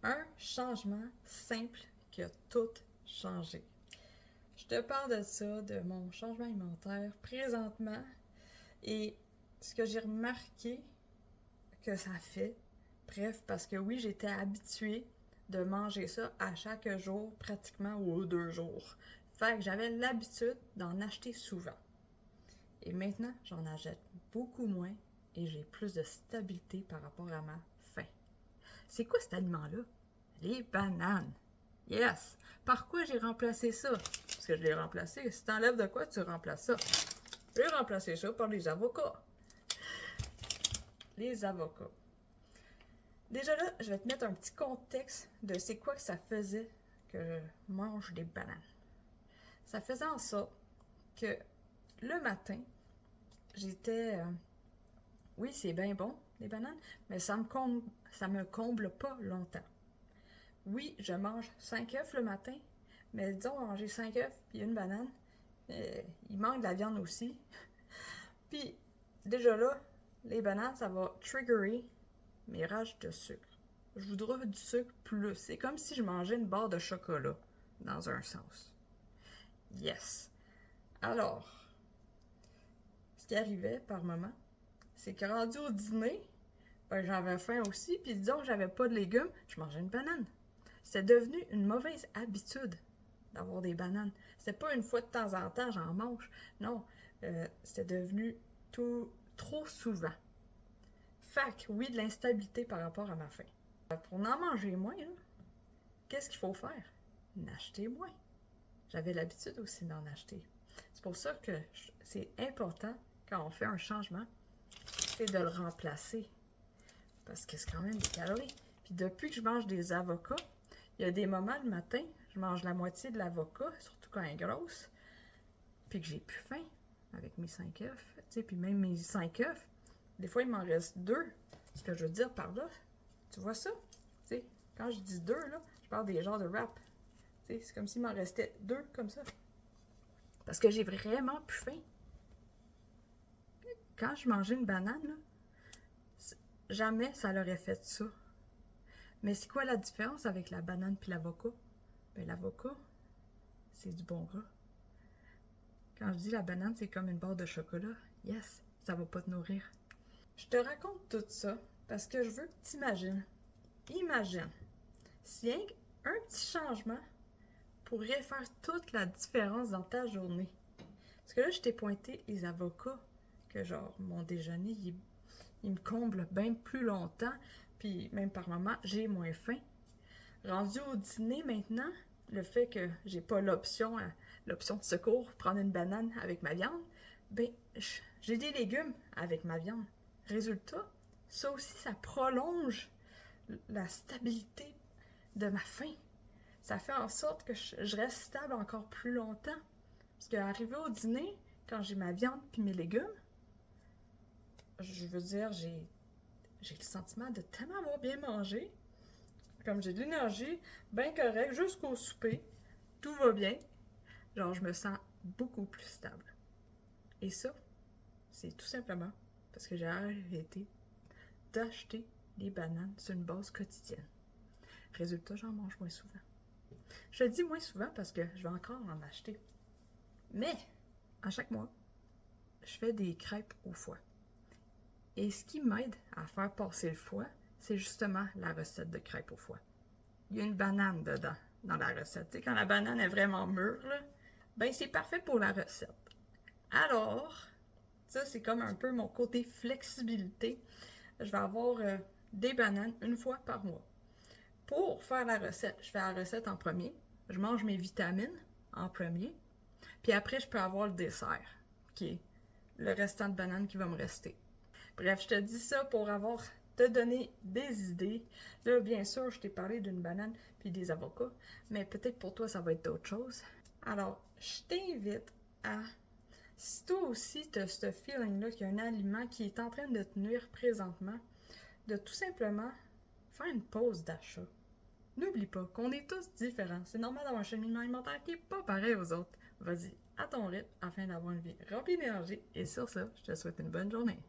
Un changement simple qui a tout changé. Je te parle de ça, de mon changement alimentaire présentement et ce que j'ai remarqué que ça fait. Bref, parce que oui, j'étais habituée de manger ça à chaque jour, pratiquement, ou aux 2 jours. Fait que j'avais l'habitude d'en acheter souvent. Et maintenant, j'en achète beaucoup moins et j'ai plus de stabilité par rapport à ma faim. C'est quoi cet aliment-là? Les bananes. Yes! Par quoi j'ai remplacé ça? Parce que je l'ai remplacé. Si t'enlèves de quoi, tu remplaces ça. J'ai remplacé ça par les avocats. Les avocats. Déjà là, je vais te mettre un petit contexte de c'est quoi que ça faisait que je mange des bananes. Ça faisait en sorte que le matin, j'étais... oui, c'est bien bon, les bananes, mais ça me comble pas longtemps. Oui, je mange 5 œufs le matin, mais disons manger 5 œufs puis une banane, il manque de la viande aussi. Puis déjà là, les bananes, ça va triggerer mes rages de sucre. Je voudrais du sucre plus. C'est comme si je mangeais une barre de chocolat, dans un sens. Yes. Alors, ce qui arrivait par moment, c'est que rendu au dîner, ben, j'avais faim aussi, puis disons que j'avais pas de légumes, je mangeais une banane. C'était devenu une mauvaise habitude d'avoir des bananes. C'était pas une fois de temps en temps, j'en mange. Non, c'était devenu trop souvent. Fac, oui, de l'instabilité par rapport à ma faim. Pour en manger moins, là, qu'est-ce qu'il faut faire? En acheter moins. J'avais l'habitude aussi d'en acheter. C'est pour ça que c'est important, quand on fait un changement, c'est de le remplacer. Parce que c'est quand même des calories. Puis depuis que je mange des avocats, il y a des moments le matin, je mange la moitié de l'avocat, surtout quand elle est grosse, puis que j'ai plus faim avec mes 5 œufs. Tu sais, puis même mes 5 œufs, des fois il m'en reste 2. Ce que je veux dire par là, tu vois ça? Tu sais, quand je dis 2, là, je parle des genres de wrap. Tu sais, c'est comme s'il m'en restait 2 comme ça. Parce que j'ai vraiment plus faim. Quand je mangeais une banane, là, jamais ça l'aurait fait ça. Mais c'est quoi la différence avec la banane puis l'avocat? Ben l'avocat, c'est du bon gras. Quand je dis la banane, c'est comme une barre de chocolat. Yes, ça va pas te nourrir. Je te raconte tout ça parce que je veux que tu imagines. Imagine, si un petit changement pourrait faire toute la différence dans ta journée. Parce que là, je t'ai pointé les avocats, que genre, mon déjeuner, il me comble bien plus longtemps, puis même par moment, j'ai moins faim. Rendu au dîner maintenant, le fait que j'ai pas l'option de secours, prendre une banane avec ma viande, ben j'ai des légumes avec ma viande. Résultat, ça aussi, ça prolonge la stabilité de ma faim. Ça fait en sorte que je reste stable encore plus longtemps. Parce qu'arrivé au dîner, quand j'ai ma viande puis mes légumes, je veux dire, j'ai le sentiment de tellement avoir bien mangé. Comme j'ai de l'énergie, bien correct, jusqu'au souper, tout va bien. Genre, je me sens beaucoup plus stable. Et ça, c'est tout simplement parce que j'ai arrêté d'acheter des bananes sur une base quotidienne. Résultat, j'en mange moins souvent. Je le dis moins souvent parce que je vais encore en acheter. Mais, à chaque mois, je fais des crêpes au foie. Et ce qui m'aide à faire passer le foie, c'est justement la recette de crêpes au foie. Il y a une banane dedans, dans la recette. Tu sais, quand la banane est vraiment mûre, là, ben c'est parfait pour la recette. Alors, ça c'est comme un peu mon côté flexibilité. Je vais avoir des bananes une fois par mois. Pour faire la recette, je fais la recette en premier. Je mange mes vitamines en premier. Puis après, je peux avoir le dessert, qui est le restant de banane qui va me rester. Bref, je te dis ça pour te donner des idées. Là, bien sûr, je t'ai parlé d'une banane puis des avocats, mais peut-être pour toi, ça va être d'autres choses. Alors, je t'invite à, si toi aussi tu as ce feeling-là qu'il y a un aliment qui est en train de te nuire présentement, de tout simplement faire une pause d'achat. N'oublie pas qu'on est tous différents. C'est normal d'avoir un cheminement alimentaire qui n'est pas pareil aux autres. Vas-y, à ton rythme, afin d'avoir une vie remplie d'énergie. Et sur ça, je te souhaite une bonne journée.